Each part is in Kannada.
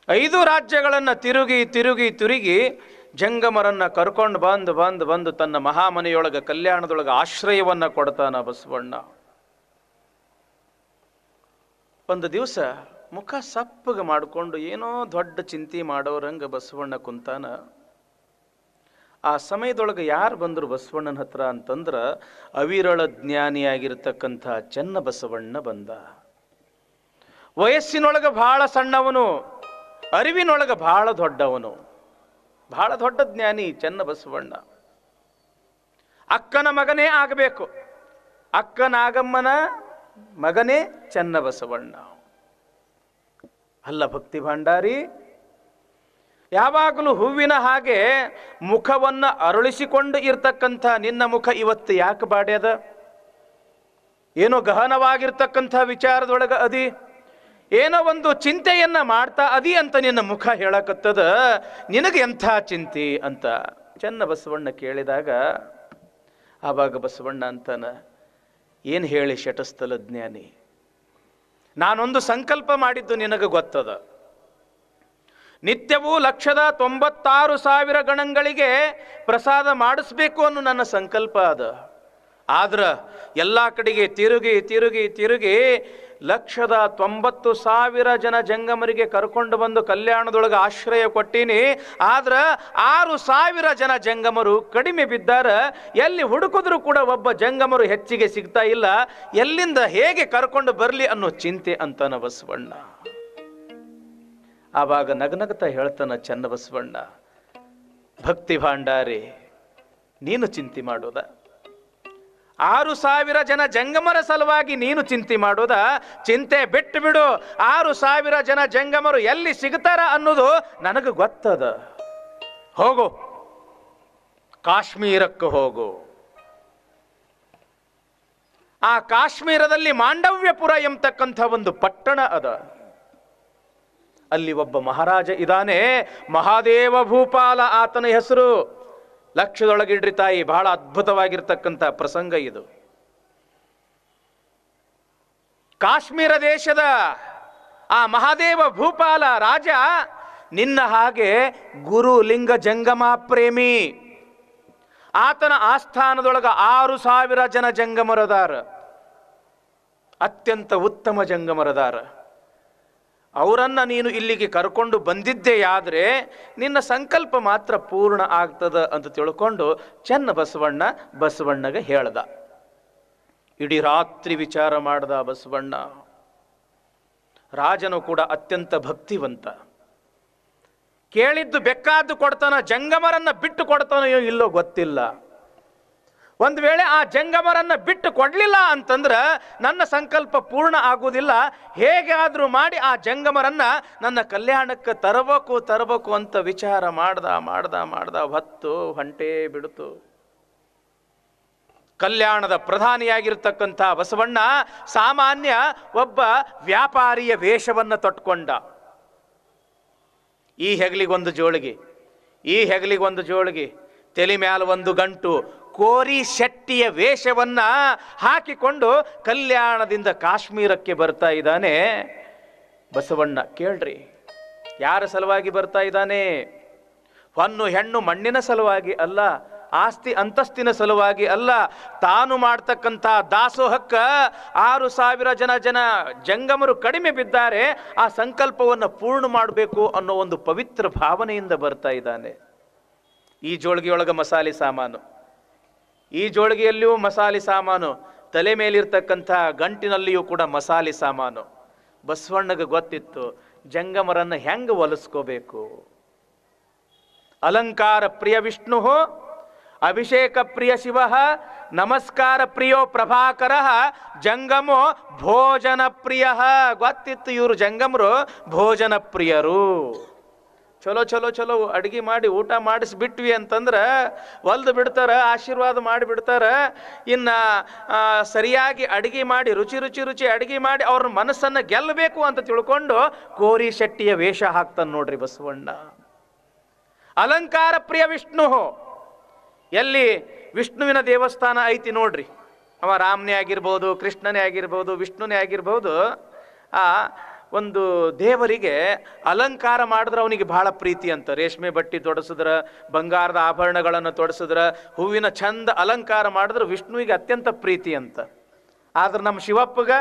5 ರಾಜ್ಯಗಳನ್ನು ತಿರುಗಿ ತಿರುಗಿ ತಿರುಗಿ ಜಂಗಮರನ್ನು ಕರ್ಕೊಂಡು ಬಂದು ತನ್ನ ಮಹಾಮನೆಯೊಳಗೆ ಕಲ್ಯಾಣದೊಳಗೆ ಆಶ್ರಯವನ್ನು ಕೊಡ್ತಾನ ಬಸವಣ್ಣ. ಒಂದು ದಿವಸ ಮುಖ ಸಪ್ಪಗೆ ಮಾಡಿಕೊಂಡು ಏನೋ ದೊಡ್ಡ ಚಿಂತೆ ಮಾಡೋರಂಗೆ ಬಸವಣ್ಣ ಕುಂತಾನ. ಆ ಸಮಯದೊಳಗೆ ಯಾರು ಬಂದರು ಬಸವಣ್ಣನ ಹತ್ರ ಅಂತಂದ್ರೆ ಅವಿರಳ ಜ್ಞಾನಿಯಾಗಿರ್ತಕ್ಕಂಥ ಚೆನ್ನ ಬಸವಣ್ಣ ಬಂದ. ವಯಸ್ಸಿನೊಳಗೆ ಬಹಳ ಸಣ್ಣವನು, ಅರಿವಿನೊಳಗೆ ಬಹಳ ದೊಡ್ಡವನು, ಬಹಳ ದೊಡ್ಡ ಜ್ಞಾನಿ ಚೆನ್ನ ಬಸವಣ್ಣ. ಅಕ್ಕನ ಮಗನೇ ಆಗಬೇಕು, ಅಕ್ಕ ನಾಗಮ್ಮನ ಮಗನೇ ಚೆನ್ನ ಬಸವಣ್ಣ. ಅಲ್ಲ ಭಕ್ತಿ ಭಂಡಾರಿ, ಯಾವಾಗಲೂ ಹೂವಿನ ಹಾಗೆ ಮುಖವನ್ನ ಅರಳಿಸಿಕೊಂಡು ಇರ್ತಕ್ಕಂಥ ನಿನ್ನ ಮುಖ ಇವತ್ತು ಯಾಕೆ ಬಾಡ್ಯದ? ಏನೋ ಗಹನವಾಗಿರ್ತಕ್ಕಂಥ ವಿಚಾರದೊಳಗೆ ಅದಿ, ಏನೋ ಒಂದು ಚಿಂತೆಯನ್ನ ಮಾಡ್ತಾ ಅದಿ ಅಂತ ನಿನ್ನ ಮುಖ ಹೇಳಕತ್ತದ. ನಿನಗೆ ಎಂಥ ಚಿಂತೆ ಅಂತ ಚೆನ್ನ ಬಸವಣ್ಣ ಕೇಳಿದಾಗ ಆವಾಗ ಬಸವಣ್ಣ ಅಂತಾನ, ಏನು ಹೇಳಿ ಶಟಸ್ಥಲ ಜ್ಞಾನಿ, ನಾನೊಂದು ಸಂಕಲ್ಪ ಮಾಡಿದ್ದು ನಿನಗೆ ಗೊತ್ತದ. ನಿತ್ಯವೂ 196,000 ಗಣಗಳಿಗೆ ಪ್ರಸಾದ ಮಾಡಿಸ್ಬೇಕು ಅನ್ನೋ ನನ್ನ ಸಂಕಲ್ಪ ಅದ. ಆದ್ರ ಎಲ್ಲ ಕಡೆಗೆ ತಿರುಗಿ ತಿರುಗಿ ತಿರುಗಿ 190,000 ಜನ ಜಂಗಮರಿಗೆ ಕರ್ಕೊಂಡು ಬಂದು ಕಲ್ಯಾಣದೊಳಗೆ ಆಶ್ರಯ ಕೊಟ್ಟೀನಿ. ಆದ್ರ 6,000 ಜನ ಜಂಗಮರು ಕಡಿಮೆ ಬಿದ್ದಾರ. ಎಲ್ಲಿ ಹುಡುಕಿದ್ರು ಕೂಡ ಒಬ್ಬ ಜಂಗಮರು ಹೆಚ್ಚಿಗೆ ಸಿಗ್ತಾ ಇಲ್ಲ. ಎಲ್ಲಿಂದ ಹೇಗೆ ಕರ್ಕೊಂಡು ಬರಲಿ ಅನ್ನೋ ಚಿಂತೆ ಅಂತಾನ ಬಸವಣ್ಣ. ಆವಾಗ ನಗನಗತ ಹೇಳ್ತಾನ ಚೆನ್ನ ಬಸವಣ್ಣ, ಭಕ್ತಿ ಭಾಂಡಾರಿ, ನೀನು ಚಿಂತೆ ಮಾಡೋದ? 6,000 ಜನ ಜಂಗಮರ ಸಲುವಾಗಿ ನೀನು ಚಿಂತೆ ಮಾಡೋದ? ಚಿಂತೆ ಬಿಟ್ಟು ಬಿಡು. 6,000 ಜನ ಜಂಗಮರು ಎಲ್ಲಿ ಸಿಗ್ತಾರ ಅನ್ನೋದು ನನಗೆ ಗೊತ್ತದ. ಹೋಗು, ಕಾಶ್ಮೀರಕ್ಕೆ ಹೋಗು. ಆ ಕಾಶ್ಮೀರದಲ್ಲಿ ಮಾಂಡವ್ಯಪುರ ಎಂಬತಕ್ಕಂಥ ಒಂದು ಪಟ್ಟಣ ಅದ. ಅಲ್ಲಿ ಒಬ್ಬ ಮಹಾರಾಜ ಇದ್ದಾನೆ, ಮಹಾದೇವ ಭೂಪಾಲ ಆತನ ಹೆಸರು. ಲಕ್ಷದೊಳಗಿಡ್ರಿ ತಾಯಿ, ಬಹಳ ಅದ್ಭುತವಾಗಿರ್ತಕ್ಕಂಥ ಪ್ರಸಂಗ ಇದು. ಕಾಶ್ಮೀರ ದೇಶದ ಆ ಮಹಾದೇವ ಭೂಪಾಲ ರಾಜ ನಿನ್ನ ಹಾಗೆ ಗುರು ಲಿಂಗ ಜಂಗಮ ಪ್ರೇಮಿ. ಆತನ ಆಸ್ಥಾನದೊಳಗ 6,000 ಜನ ಜಂಗಮರದಾರ, ಅತ್ಯಂತ ಉತ್ತಮ ಜಂಗಮರದಾರ. ಅವರನ್ನ ನೀನು ಇಲ್ಲಿಗೆ ಕರ್ಕೊಂಡು ಬಂದಿದ್ದೆಯಾದರೆ ನಿನ್ನ ಸಂಕಲ್ಪ ಮಾತ್ರ ಪೂರ್ಣ ಆಗ್ತದ ಅಂತ ತಿಳ್ಕೊಂಡು ಚೆನ್ನ ಬಸವಣ್ಣ ಬಸವಣ್ಣಗೆ ಹೇಳ್ದ. ಇಡೀ ರಾತ್ರಿ ವಿಚಾರ ಮಾಡ್ದ ಬಸವಣ್ಣ. ರಾಜನು ಕೂಡ ಅತ್ಯಂತ ಭಕ್ತಿವಂತ. ಕೇಳಿದ್ದು ಬೇಕಾದ್ದು ಕೊಡ್ತಾನ, ಜಂಗಮರನ್ನ ಬಿಟ್ಟು ಕೊಡ್ತಾನೋ ಇಲ್ಲೋ ಗೊತ್ತಿಲ್ಲ. ಒಂದು ವೇಳೆ ಆ ಜಂಗಮರನ್ನ ಬಿಟ್ಟು ಕೊಡ್ಲಿಲ್ಲ ಅಂತಂದ್ರ ನನ್ನ ಸಂಕಲ್ಪ ಪೂರ್ಣ ಆಗುವುದಿಲ್ಲ. ಹೇಗಾದ್ರೂ ಮಾಡಿ ಆ ಜಂಗಮರನ್ನ ನನ್ನ ಕಲ್ಯಾಣಕ್ಕೆ ತರಬೇಕು ಅಂತ ವಿಚಾರ ಮಾಡ್ದ ಹೊತ್ತು ಹೊಂಟೇ ಬಿಡ್ತು. ಕಲ್ಯಾಣದ ಪ್ರಧಾನಿಯಾಗಿರ್ತಕ್ಕಂಥ ಬಸವಣ್ಣ ಸಾಮಾನ್ಯ ಒಬ್ಬ ವ್ಯಾಪಾರಿಯ ವೇಷವನ್ನ ತೊಟ್ಕೊಂಡ. ಈ ಹೆಗಲಿಗೊಂದು ಜೋಳಿಗೆ, ಈ ಹೆಗಲಿಗೊಂದು ಜೋಳಿಗೆ, ತಲೆ ಮ್ಯಾಲ ಒಂದು ಗಂಟು, ಕೋರಿ ಶೆಟ್ಟಿಯ ವೇಷವನ್ನ ಹಾಕಿಕೊಂಡು ಕಲ್ಯಾಣದಿಂದ ಕಾಶ್ಮೀರಕ್ಕೆ ಬರ್ತಾ ಇದ್ದಾನೆ ಬಸವಣ್ಣ. ಕೇಳ್ರಿ, ಯಾರ ಸಲುವಾಗಿ ಬರ್ತಾ ಇದ್ದಾನೆ? ಹೊನ್ನು ಹೆಣ್ಣು ಮಣ್ಣಿನ ಸಲುವಾಗಿ ಅಲ್ಲ, ಆಸ್ತಿ ಅಂತಸ್ತಿನ ಸಲುವಾಗಿ ಅಲ್ಲ. ತಾನು ಮಾಡ್ತಕ್ಕಂಥ ದಾಸೋಹಕ್ಕ 6,000 ಜನ ಜಂಗಮರು ಕಡಿಮೆ ಬಿದ್ದಾರೆ, ಆ ಸಂಕಲ್ಪವನ್ನು ಪೂರ್ಣ ಮಾಡಬೇಕು ಅನ್ನೋ ಒಂದು ಪವಿತ್ರ ಭಾವನೆಯಿಂದ ಬರ್ತಾ ಇದ್ದಾನೆ. ಈ ಜೋಳಿಗೆಯೊಳಗೆ ಮಸಾಲೆ ಸಾಮಾನು, ಈ ಜೋಳಿಗೆಯಲ್ಲಿಯೂ ಮಸಾಲೆ ಸಾಮಾನು, ತಲೆ ಮೇಲಿರ್ತಕ್ಕಂಥ ಗಂಟಿನಲ್ಲಿಯೂ ಕೂಡ ಮಸಾಲೆ ಸಾಮಾನು. ಬಸವಣ್ಣಗೆ ಗೊತ್ತಿತ್ತು ಜಂಗಮರನ್ನ ಹೆಂಗೆ ಒಲಿಸ್ಕೋಬೇಕು. ಅಲಂಕಾರ ಪ್ರಿಯ ವಿಷ್ಣು, ಅಭಿಷೇಕ ಪ್ರಿಯ ಶಿವ, ನಮಸ್ಕಾರ ಪ್ರಿಯೋ ಪ್ರಭಾಕರ, ಜಂಗಮೋ ಭೋಜನ ಪ್ರಿಯ. ಗೊತ್ತಿತ್ತು ಇವರು ಜಂಗಮರು ಭೋಜನ ಪ್ರಿಯರು. ಚಲೋ ಚಲೋ ಚಲೋ ಅಡುಗೆ ಮಾಡಿ ಊಟ ಮಾಡಿಸ್ಬಿಟ್ವಿ ಅಂತಂದ್ರೆ ಒಲ್ದು ಬಿಡ್ತಾರ, ಆಶೀರ್ವಾದ ಮಾಡಿಬಿಡ್ತಾರ. ಇನ್ನು ಸರಿಯಾಗಿ ಅಡುಗೆ ಮಾಡಿ ರುಚಿ ಅಡುಗೆ ಮಾಡಿ ಅವ್ರ ಮನಸ್ಸನ್ನು ಗೆಲ್ಲಬೇಕು ಅಂತ ತಿಳ್ಕೊಂಡು ಕೋರಿ ಶೆಟ್ಟಿಯ ವೇಷ ಹಾಕ್ತಾನೆ ನೋಡ್ರಿ ಬಸವಣ್ಣ. ಅಲಂಕಾರ ಪ್ರಿಯ ವಿಷ್ಣು, ಎಲ್ಲಿ ವಿಷ್ಣುವಿನ ದೇವಸ್ಥಾನ ಐತಿ ನೋಡ್ರಿ, ಅವ ರಾಮನೇ ಆಗಿರ್ಬೋದು, ಕೃಷ್ಣನೇ ಆಗಿರ್ಬೋದು, ವಿಷ್ಣುನೇ ಆಗಿರ್ಬೋದು, ಆ ಒಂದು ದೇವರಿಗೆ ಅಲಂಕಾರ ಮಾಡಿದ್ರೆ ಅವನಿಗೆ ಬಹಳ ಪ್ರೀತಿ ಅಂತ. ರೇಷ್ಮೆ ಬಟ್ಟೆ ತೊಡಸಿದ್ರ, ಬಂಗಾರದ ಆಭರಣಗಳನ್ನು ತೊಡಸಿದ್ರ, ಹೂವಿನ ಚಂದ ಅಲಂಕಾರ ಮಾಡಿದ್ರೆ ವಿಷ್ಣುವಿಗೆ ಅತ್ಯಂತ ಪ್ರೀತಿ ಅಂತ. ಆದ್ರೆ ನಮ್ಮ ಶಿವಪ್ಪಗ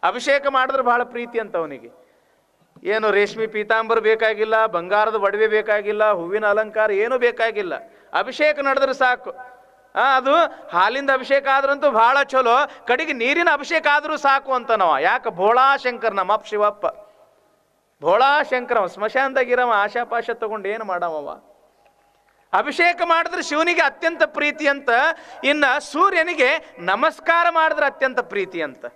ಅಭಿಷೇಕ ಮಾಡಿದ್ರೆ ಬಹಳ ಪ್ರೀತಿ ಅಂತ ಅವನಿಗೆ. ಏನು ರೇಷ್ಮೆ ಪೀತಾಂಬರ ಬೇಕಾಗಿಲ್ಲ, ಬಂಗಾರದ ಒಡವೆ ಬೇಕಾಗಿಲ್ಲ, ಹೂವಿನ ಅಲಂಕಾರ ಏನೂ ಬೇಕಾಗಿಲ್ಲ, ಅಭಿಷೇಕ ನಡೆದ್ರೆ ಸಾಕು. ಅದು ಹಾಲಿಂದ ಅಭಿಷೇಕ ಆದ್ರಂತೂ ಬಹಳ ಚಲೋ, ಕಡೆಗೆ ನೀರಿನ ಅಭಿಷೇಕ ಆದರೂ ಸಾಕು ಅಂತ ನಾವು. ಯಾಕೆ? ಭೋಳಾಶಂಕರ್ ನಮ್ಮ ಅಪ್ಪ ಶಿವಪ್ಪ ಭೋಳಾಶಂಕರ ಸ್ಮಶಾನದಾಗಿರವ, ಆಶಾಪಾಶ ತಗೊಂಡು ಏನು ಮಾಡವ? ಅಭಿಷೇಕ ಮಾಡಿದ್ರೆ ಶಿವನಿಗೆ ಅತ್ಯಂತ ಪ್ರೀತಿ ಅಂತ. ಇನ್ನ ಸೂರ್ಯನಿಗೆ ನಮಸ್ಕಾರ ಮಾಡಿದ್ರೆ ಅತ್ಯಂತ ಪ್ರೀತಿ ಅಂತ.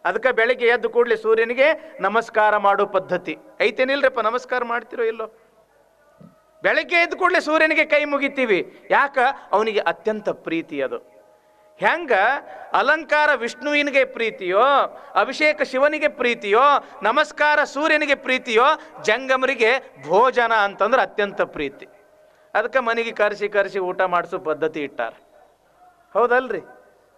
ಅದಕ್ಕೆ ಬೆಳಿಗ್ಗೆ ಎದ್ದು ಕೂಡಲೇ ಸೂರ್ಯನಿಗೆ ನಮಸ್ಕಾರ ಮಾಡೋ ಪದ್ಧತಿ ಐತೇನಿಲ್ರಪ್ಪ? ನಮಸ್ಕಾರ ಮಾಡ್ತಿರೋ ಇಲ್ಲೋ? ಬೆಳಗ್ಗೆ ಎದ್ದು ಕೂಡಲೇ ಸೂರ್ಯನಿಗೆ ಕೈ ಮುಗಿತೀವಿ. ಯಾಕ? ಅವನಿಗೆ ಅತ್ಯಂತ ಪ್ರೀತಿ ಅದು. ಹೆಂಗ ಅಲಂಕಾರ ವಿಷ್ಣುವಿನಿಗೆ ಪ್ರೀತಿಯೋ, ಅಭಿಷೇಕ ಶಿವನಿಗೆ ಪ್ರೀತಿಯೋ, ನಮಸ್ಕಾರ ಸೂರ್ಯನಿಗೆ ಪ್ರೀತಿಯೋ, ಜಂಗಮರಿಗೆ ಭೋಜನ ಅಂತಂದ್ರೆ ಅತ್ಯಂತ ಪ್ರೀತಿ. ಅದಕ್ಕೆ ಮನೆಗೆ ಕರೆಸಿ ಊಟ ಮಾಡಿಸೋ ಪದ್ಧತಿ ಇಟ್ಟಾರ. ಹೌದಲ್ರಿ?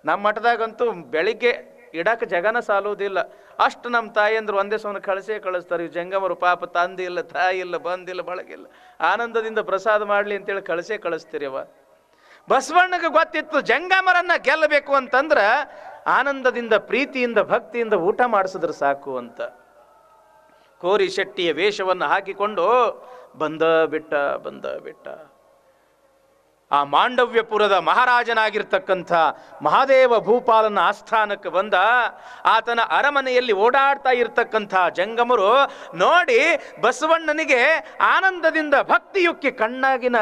ನಮ್ಮ ಮಠದಾಗಂತೂ ಬೆಳಿಗ್ಗೆ ಇಡಕ್ಕೆ ಜಗನ ಸಾಲುವುದಿಲ್ಲ. ಅಷ್ಟು ನಮ್ಮ ತಾಯಿಯಂದ್ರು ಒಂದೇ ಸವನ ಕಳಿಸ್ತಾರೆ. ಈ ಜಂಗಮರು ಪಾಪ ತಂದಿಲ್ಲ, ತಾಯಿ ಇಲ್ಲ, ಬಂದಿಲ್ಲ, ಬಳಗಿಲ್ಲ, ಆನಂದದಿಂದ ಪ್ರಸಾದ ಮಾಡಲಿ ಅಂತೇಳಿ ಕಳಿಸ್ತೀರಿ ಅವ. ಬಸವಣ್ಣಗೆ ಗೊತ್ತಿತ್ತು ಜಂಗಮರನ್ನ ಗೆಲ್ಲಬೇಕು ಅಂತಂದ್ರ ಆನಂದದಿಂದ, ಪ್ರೀತಿಯಿಂದ, ಭಕ್ತಿಯಿಂದ ಊಟ ಮಾಡಿಸಿದ್ರೆ ಸಾಕು ಅಂತ. ಕೋರಿ ಶೆಟ್ಟಿಯ ವೇಷವನ್ನು ಹಾಕಿಕೊಂಡು ಬಂದ ಬಿಟ್ಟ. ಆ ಮಾಂಡವ್ಯಪುರದ ಮಹಾರಾಜನಾಗಿರ್ತಕ್ಕಂಥ ಮಹಾದೇವ ಭೂಪಾಲನ ಆಸ್ಥಾನಕ್ಕೆ ಬಂದ. ಆತನ ಅರಮನೆಯಲ್ಲಿ ಓಡಾಡ್ತಾ ಇರ್ತಕ್ಕಂಥ ಜಂಗಮರು ನೋಡಿ ಬಸವಣ್ಣನಿಗೆ ಆನಂದದಿಂದ ಭಕ್ತಿಯುಕ್ಕಿ ಕಣ್ಣಾಗಿನ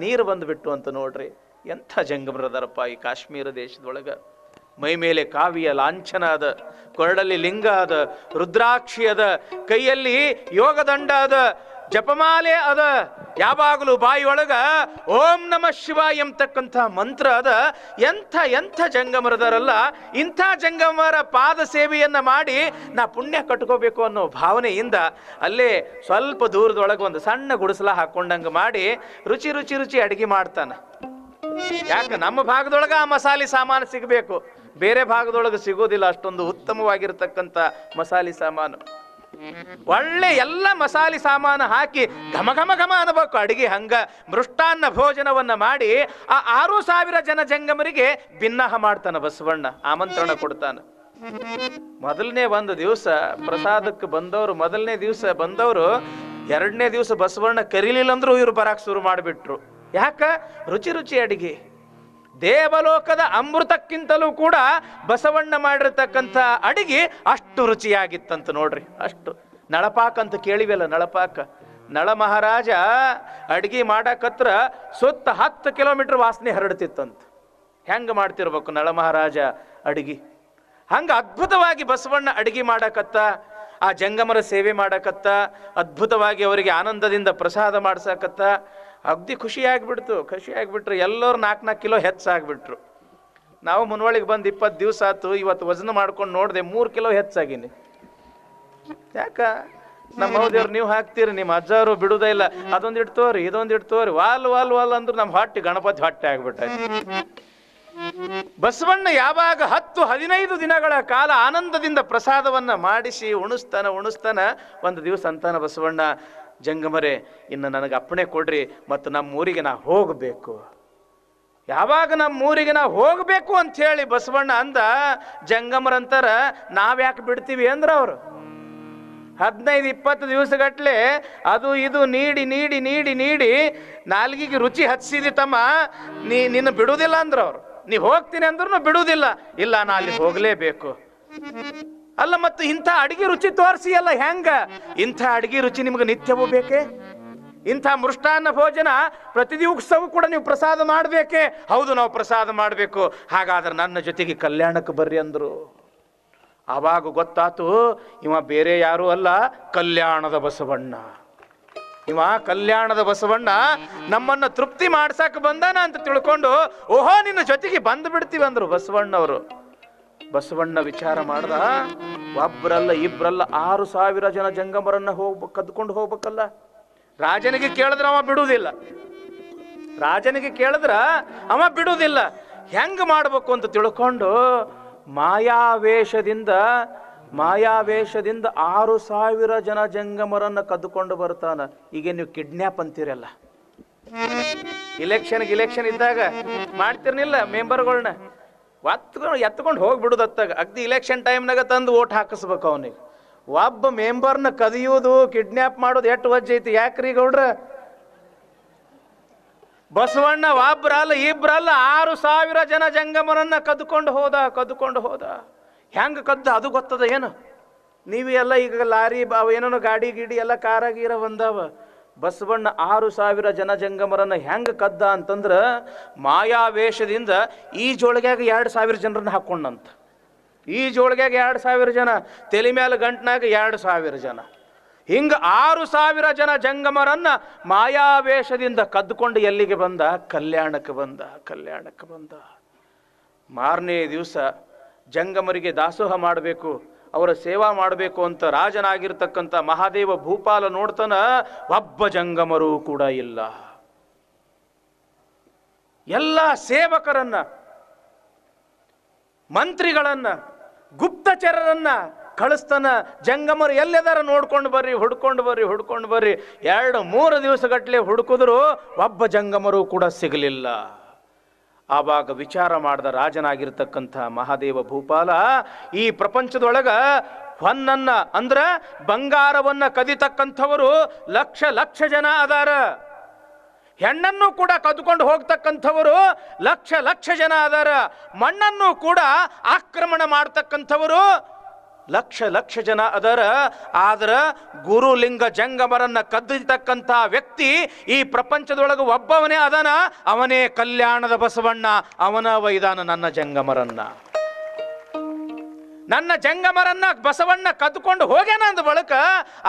ನೀರು ಬಂದುಬಿಟ್ಟು ಅಂತ. ನೋಡ್ರಿ ಎಂಥ ಜಂಗಮರದಾರಪ್ಪ ಈ ಕಾಶ್ಮೀರ ದೇಶದೊಳಗ. ಮೈ ಮೇಲೆ ಕಾವಿಯ ಲಾಂಛನ ಅದ, ಕೊರಳಲ್ಲಿ ಲಿಂಗ ಅದ, ರುದ್ರಾಕ್ಷಿ ಅದ, ಕೈಯಲ್ಲಿ ಯೋಗದಂಡ ಅದ, ಜಪಮಾಲೆ ಅದ, ಯಾವಾಗಲೂ ಬಾಯಿಯೊಳಗ ಓಂ ನಮಃ ಶಿವಾಯ ಎಂಬತಕ್ಕಂಥ ಮಂತ್ರ ಅದ. ಎಂಥ ಜಂಗಮರದಾರಲ್ಲ. ಇಂಥ ಜಂಗಮರ ಪಾದ ಸೇವೆಯನ್ನ ಮಾಡಿ ನಾ ಪುಣ್ಯ ಕಟ್ಕೋಬೇಕು ಅನ್ನೋ ಭಾವನೆಯಿಂದ ಅಲ್ಲೇ ಸ್ವಲ್ಪ ದೂರದೊಳಗೆ ಒಂದು ಸಣ್ಣ ಗುಡಿಸಲ ಹಾಕೊಂಡಂಗೆ ಮಾಡಿ ರುಚಿ ಅಡಿಗೆ ಮಾಡ್ತಾನ. ಯಾಕೆ? ನಮ್ಮ ಭಾಗದೊಳಗ ಆ ಮಸಾಲೆ ಸಾಮಾನು ಸಿಗಬೇಕು, ಬೇರೆ ಭಾಗದೊಳಗೆ ಸಿಗೋದಿಲ್ಲ ಅಷ್ಟೊಂದು ಉತ್ತಮವಾಗಿರ್ತಕ್ಕಂಥ ಮಸಾಲೆ ಸಾಮಾನು. ಒಳ್ಳೆ ಎಲ್ಲ ಮಸಾಲೆ ಸಾಮಾನು ಹಾಕಿ ಘಮ ಅನ್ಬೇಕು ಅಡಿಗೆ. ಹಂಗ ಮೃಷ್ಟಾನ್ನ ಭೋಜನವನ್ನ ಮಾಡಿ ಆ 6,000 ಜನ ಜಂಗಮರಿಗೆ ಭಿನ್ನಹ ಮಾಡ್ತಾನ ಬಸವಣ್ಣ, ಆಮಂತ್ರಣ ಕೊಡ್ತಾನ. ಮೊದಲನೇ ಒಂದು ದಿವಸ ಪ್ರಸಾದಕ್ಕೆ ಬಂದವರು, ಮೊದಲನೇ ದಿವಸ ಬಂದವರು 2ನೇ ದಿವಸ ಬಸವಣ್ಣ ಕರೀಲಿಲ್ಲ ಅಂದ್ರೂ ಇವ್ರು ಬರಾಕ್ ಶುರು ಮಾಡಿಬಿಟ್ರು. ಯಾಕ? ರುಚಿ ಅಡಿಗೆ. ದೇವಲೋಕದ ಅಮೃತಕ್ಕಿಂತಲೂ ಕೂಡ ಬಸವಣ್ಣ ಮಾಡಿರ್ತಕ್ಕಂಥ ಅಡಿಗೆ ಅಷ್ಟು ರುಚಿಯಾಗಿತ್ತಂತ. ನೋಡ್ರಿ, ಅಷ್ಟು ನಳಪಾಕ ಅಂತ ಕೇಳಿವೆಲ್ಲ, ನಳ ಮಹಾರಾಜ ಅಡಿಗೆ ಮಾಡಕತ್ರ ಸುತ್ತ 10 ಕಿಲೋಮೀಟರ್ ವಾಸನೆ ಹರಡ್ತಿತ್ತಂತ. ಹೆಂಗ ಮಾಡ್ತಿರ್ಬೇಕು ನಳ ಮಹಾರಾಜ ಅಡಿಗೆ? ಹಂಗ ಅದ್ಭುತವಾಗಿ ಬಸವಣ್ಣ ಅಡಿಗೆ ಮಾಡಕತ್ತ, ಆ ಜಂಗಮರ ಸೇವೆ ಮಾಡಕತ್ತ, ಅದ್ಭುತವಾಗಿ ಅವರಿಗೆ ಆನಂದದಿಂದ ಪ್ರಸಾದ ಮಾಡ್ಸಕತ್ತ. ಅಗ್ದಿ ಖುಷಿಯಾಗ್ಬಿಟ್ರು. ಎಲ್ಲರೂ 4 ಕಿಲೋ ಹೆಚ್ಚಾಗ್ಬಿಟ್ರು. ನಾವು ಮುನ್ವಳಿಗೆ ಬಂದು 20 ದಿವಸ ಆಯ್ತು. ಇವತ್ತು ವಜನ ಮಾಡ್ಕೊಂಡು ನೋಡಿದೆ 3 ಕಿಲೋ ಹೆಚ್ಚಾಗಿನಿ. ಯಾಕ? ನಮ್ಮ ಹೌದೇವ್ರು ನೀವು ಹಾಕ್ತೀರಿ, ನಿಮ್ಮ ಅಜ್ಜವರು ಬಿಡುವುದೇ ಇಲ್ಲ. ಅದೊಂದು ಇಡ್ತೋರಿ, ಇದೊಂದು ಇಡ್ತೋರಿ, ವಾಲ್ ಅಂದ್ರೆ ನಮ್ಮ ಗಣಪತಿ ಹೊಟ್ಟೆ ಆಗ್ಬಿಟ್ಟ. ಬಸವಣ್ಣ ಯಾವಾಗ 10-15 ದಿನಗಳ ಕಾಲ ಆನಂದದಿಂದ ಪ್ರಸಾದವನ್ನ ಮಾಡಿಸಿ ಉಣಿಸ್ತಾನ. ಒಂದು ದಿವಸ ಅಂತಾನ ಬಸವಣ್ಣ, ಜಂಗಮರೇ ಇನ್ನು ನನಗೆ ಅಪ್ಪಣೆ ಕೊಡ್ರಿ, ಮತ್ತು ನಮ್ಮೂರಿಗೆ ನಾ ಹೋಗಬೇಕು. ಯಾವಾಗ ನಮ್ಮೂರಿಗೆ ನಾ ಹೋಗಬೇಕು ಅಂತ ಹೇಳಿ ಬಸವಣ್ಣ ಅಂದ, ಜಂಗಮರಂತಾರ ನಾವ್ಯಾಕೆ ಬಿಡ್ತೀವಿ ಅಂದ್ರ ಅವರು 15-20 ದಿವಸಗಟ್ಲೆ ಅದು ಇದು ನೀಡಿ ನಾಲ್ಗಿಗೆ ರುಚಿ ಹಚ್ಚಿದಿ ತಮ್ಮ, ನಿನ್ನ ಬಿಡುವುದಿಲ್ಲ ಅಂದ್ರ ಅವ್ರು. ನೀ ಹೋಗ್ತೀನಿ ಅಂದ್ರೂ ಬಿಡುವುದಿಲ್ಲ. ಇಲ್ಲ, ನಾ ಅಲ್ಲಿ ಹೋಗ್ಲೇಬೇಕು. ಅಲ್ಲ, ಮತ್ತು ಇಂಥ ಅಡಿಗೆ ರುಚಿ ತೋರಿಸಿ ಅಲ್ಲ, ಹೆಂಗ? ಇಂಥ ಅಡಿಗೆ ರುಚಿ ನಿಮ್ಗೆ ನಿತ್ಯವೂ ಬೇಕೇ? ಇಂಥ ಮೃಷ್ಟಾನ್ನ ಭೋಜನ ಪ್ರತಿ ದಿವಸವೂ ಕೂಡ ನೀವು ಪ್ರಸಾದ ಮಾಡಬೇಕೇ? ಹೌದು, ನಾವು ಪ್ರಸಾದ ಮಾಡಬೇಕು. ಹಾಗಾದ್ರೆ ನನ್ನ ಜೊತೆಗೆ ಕಲ್ಯಾಣಕ್ಕೆ ಬರ್ರಿ ಅಂದ್ರು. ಆವಾಗ ಗೊತ್ತಾತು ಇವ ಬೇರೆ ಯಾರೂ ಅಲ್ಲ, ಕಲ್ಯಾಣದ ಬಸವಣ್ಣ. ಇವ ಕಲ್ಯಾಣದ ಬಸವಣ್ಣ ನಮ್ಮನ್ನ ತೃಪ್ತಿ ಮಾಡ್ಸಕ್ ಬಂದಾನ ಅಂತ ತಿಳ್ಕೊಂಡು, ಓಹೋ ನಿನ್ನ ಜೊತೆಗೆ ಬಂದು ಬಿಡ್ತೀವಿ ಅಂದ್ರು ಬಸವಣ್ಣವರು. ಬಸವಣ್ಣ ವಿಚಾರ ಮಾಡ್ದ, ಒಬ್ಬರಲ್ಲ ಇಬ್ಬರಲ್ಲ 6,000 ಜನ ಜಂಗಮರನ್ನ ಕದ್ಕೊಂಡು ಹೋಗ್ಬೇಕಲ್ಲ. ರಾಜನಿಗೆ ಕೇಳಿದ್ರ ಅವ ಬಿಡುವುದಿಲ್ಲ. ಹೆಂಗ ಮಾಡ್ಬೇಕು ಅಂತ ತಿಳ್ಕೊಂಡು ಮಾಯಾವೇಶದಿಂದ ಮಾಯಾವೇಷದಿಂದ 6,000 ಜನ ಜಂಗಮರನ್ನ ಕದ್ದುಕೊಂಡು ಬರ್ತಾನ. ಈಗ ನೀವು ಕಿಡ್ನ್ಯಾಪ್ ಅಂತೀರಲ್ಲ, ಇಲೆಕ್ಷನ್ ಇದ್ದಾಗ ಮಾಡ್ತಿರ್ನಿಲ್ಲ ಮೆಂಬರ್ಗಳನ್ನ ಎತ್ಕೊಂಡು ಹೋಗ್ಬಿಡುದು. ಅತ್ತಾಗ ಅಗ್ದಿ ಇಲೆಕ್ಷನ್ ಟೈಮ್ನಾಗ ತಂದು ಓಟ್ ಹಾಕಿಸ್ಬೇಕು ಅವನಿಗೆ. ಒಬ್ಬ ಮೆಂಬರ್ನ ಕದಿಯೋದು ಕಿಡ್ನ್ಯಾಪ್ ಮಾಡೋದು ಎಷ್ಟು ವಜ್ಜೆ ಐತಿ. ಯಾಕ್ರಿ ಗೌಡ್ರ? ಬಸವಣ್ಣ ಒಬ್ರಲ್ಲ ಇಬ್ರಲ್ಲ 6,000 ಜನ ಜಂಗಮರನ್ನ ಕದ್ದುಕೊಂಡು ಹೋದ. ಹೆಂಗ ಕದ್ದ ಅದು ಗೊತ್ತದ ಏನು? ನೀವೆಲ್ಲ ಈಗ ಲಾರಿ ಏನೋ ಗಾಡಿ ಗೀಡಿ ಎಲ್ಲ ಕಾರ ಗೀರ ಬಂದಾವ. ಬಸವಣ್ಣ 6,000 ಜನ ಜಂಗಮರನ್ನ ಹೆಂಗ ಕದ್ದ ಅಂತಂದ್ರ ಮಾಯಾವೇಷದಿಂದ ಈ ಜೋಳಿಗ್ಯಾಗ 2,000 ಜನರನ್ನ ಹಾಕೊಂಡಂತ. ಈ ಜೋಳಿಗ್ಯಾಗ 2,000 ಜನ, ತಲೆ ಮ್ಯಾಲ ಗಂಟ್ನಾಗ 2,000 ಜನ, ಹಿಂಗ 6,000 ಜನ ಜಂಗಮರನ್ನ ಮಾಯಾವೇಷದಿಂದ ಕದ್ದುಕೊಂಡು ಎಲ್ಲಿಗೆ ಬಂದ? ಕಲ್ಯಾಣಕ್ಕೆ ಬಂದ. ಮಾರನೇ ದಿವಸ ಜಂಗಮರಿಗೆ ದಾಸೋಹ ಮಾಡಬೇಕು, ಅವರ ಸೇವಾ ಮಾಡಬೇಕು ಅಂತ ರಾಜನಾಗಿರ್ತಕ್ಕಂಥ ಮಹಾದೇವ ಭೂಪಾಲ ನೋಡ್ತಾನ. ಒಬ್ಬ ಜಂಗಮರೂ ಕೂಡ ಇಲ್ಲ. ಎಲ್ಲ ಸೇವಕರನ್ನ, ಮಂತ್ರಿಗಳನ್ನ, ಗುಪ್ತಚರರನ್ನ ಕಳಿಸ್ತಾನ. ಜಂಗಮರು ಎಲ್ಲೆದಾರ ನೋಡ್ಕೊಂಡು ಬರ್ರಿ, ಹುಡ್ಕೊಂಡು ಬರ್ರಿ. 2-3 ದಿವಸಗಟ್ಟಲೆ ಹುಡುಕಿದ್ರು ಒಬ್ಬ ಜಂಗಮರು ಕೂಡ ಸಿಗಲಿಲ್ಲ. ಆವಾಗ ವಿಚಾರ ಮಾಡಿದ ರಾಜನಾಗಿರ್ತಕ್ಕಂಥ ಮಹಾದೇವ ಭೂಪಾಲ, ಈ ಪ್ರಪಂಚದೊಳಗ ಹೊನ್ನನ್ನ ಅಂದ್ರ ಬಂಗಾರವನ್ನ ಕದಿತಕ್ಕಂಥವರು ಲಕ್ಷ ಜನ ಅದಾರ. ಹೆಣ್ಣನ್ನು ಕೂಡ ಕದ್ಕೊಂಡು ಹೋಗ್ತಕ್ಕಂಥವರು ಲಕ್ಷ ಜನ ಅದಾರ. ಮಣ್ಣನ್ನು ಕೂಡ ಆಕ್ರಮಣ ಮಾಡ್ತಕ್ಕಂಥವರು ಲಕ್ಷ ಜನ ಅದರ. ಆದ್ರ ಗುರುಲಿಂಗ ಜಂಗಮರನ್ನ ಕದ್ದಿತಕ್ಕಂಥ ವ್ಯಕ್ತಿ ಈ ಪ್ರಪಂಚದೊಳಗೆ ಒಬ್ಬವನೇ ಅದನ. ಅವನೇ ಕಲ್ಯಾಣದ ಬಸವಣ್ಣ. ಅವನ ವೈದಾನ ನನ್ನ ಜಂಗಮರನ್ನ ಬಸವಣ್ಣ ಕದ್ದುಕೊಂಡು ಹೋಗ್ಯಾನ ಅಂದ ಬಳಿಕ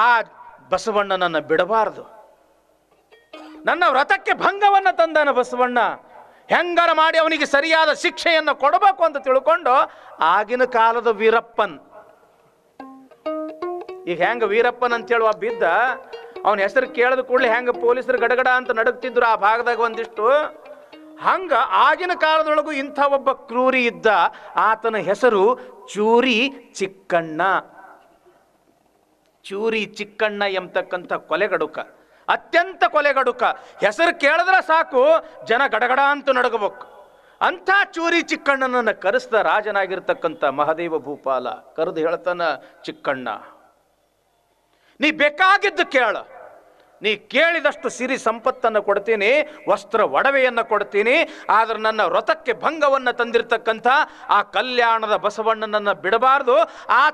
ಆ ಬಸವಣ್ಣನನ್ನ ಬಿಡಬಾರದು. ನನ್ನ ವ್ರತಕ್ಕೆ ಭಂಗವನ್ನ ತಂದಾನ ಬಸವಣ್ಣ. ಹೆಂಗಾರ ಮಾಡಿ ಅವನಿಗೆ ಸರಿಯಾದ ಶಿಕ್ಷೆಯನ್ನು ಕೊಡಬೇಕು ಅಂತ ತಿಳ್ಕೊಂಡು ಆಗಿನ ಕಾಲದ ವೀರಪ್ಪನ್, ಈಗ ಹೆಂಗ ವೀರಪ್ಪನ್ ಅಂತ ಹೇಳುವ ಬಿದ್ದ, ಅವನ ಹೆಸರು ಕೇಳಿದ ಕೂಡಲೇ ಹೆಂಗ ಪೊಲೀಸರು ಗಡಗಡ ಅಂತ ನಡುಗ್ತಿದ್ರು ಆ ಭಾಗದಾಗ ಒಂದಿಷ್ಟು, ಹಂಗ ಆಗಿನ ಕಾಲದೊಳಗೂ ಇಂಥ ಒಬ್ಬ ಕ್ರೂರಿ ಇದ್ದ. ಆತನ ಹೆಸರು ಚೂರಿ ಚಿಕ್ಕಣ್ಣ ಎಂಬತಕ್ಕಂಥ ಕೊಲೆಗಡುಕ, ಅತ್ಯಂತ ಕೊಲೆಗಡುಕ. ಹೆಸರು ಕೇಳಿದ್ರೆ ಸಾಕು ಜನ ಗಡಗಡ ಅಂತ ನಡಗಬೇಕು. ಅಂಥ ಚೂರಿ ಚಿಕ್ಕಣ್ಣನನ್ನ ಕರೆಸ್ದ ರಾಜನಾಗಿರ್ತಕ್ಕಂಥ ಮಹಾದೇವ ಭೂಪಾಲ. ಕರೆದು ಹೇಳ್ತಾನ, ಚಿಕ್ಕಣ್ಣ, ನೀ ಬೇಕಾಗಿದ್ದು ಕೇಳ, ನೀ ಕೇಳಿದಷ್ಟು ಸಿರಿ ಸಂಪತ್ತನ್ನು ಕೊಡ್ತೀನಿ, ವಸ್ತ್ರ ಒಡವೆಯನ್ನು ಕೊಡ್ತೀನಿ. ಆದ್ರೆ ನನ್ನ ವ್ರತಕ್ಕೆ ಭಂಗವನ್ನು ತಂದಿರತಕ್ಕಂಥ ಆ ಕಲ್ಯಾಣದ ಬಸವಣ್ಣನನ್ನು ಬಿಡಬಾರ್ದು. ಆ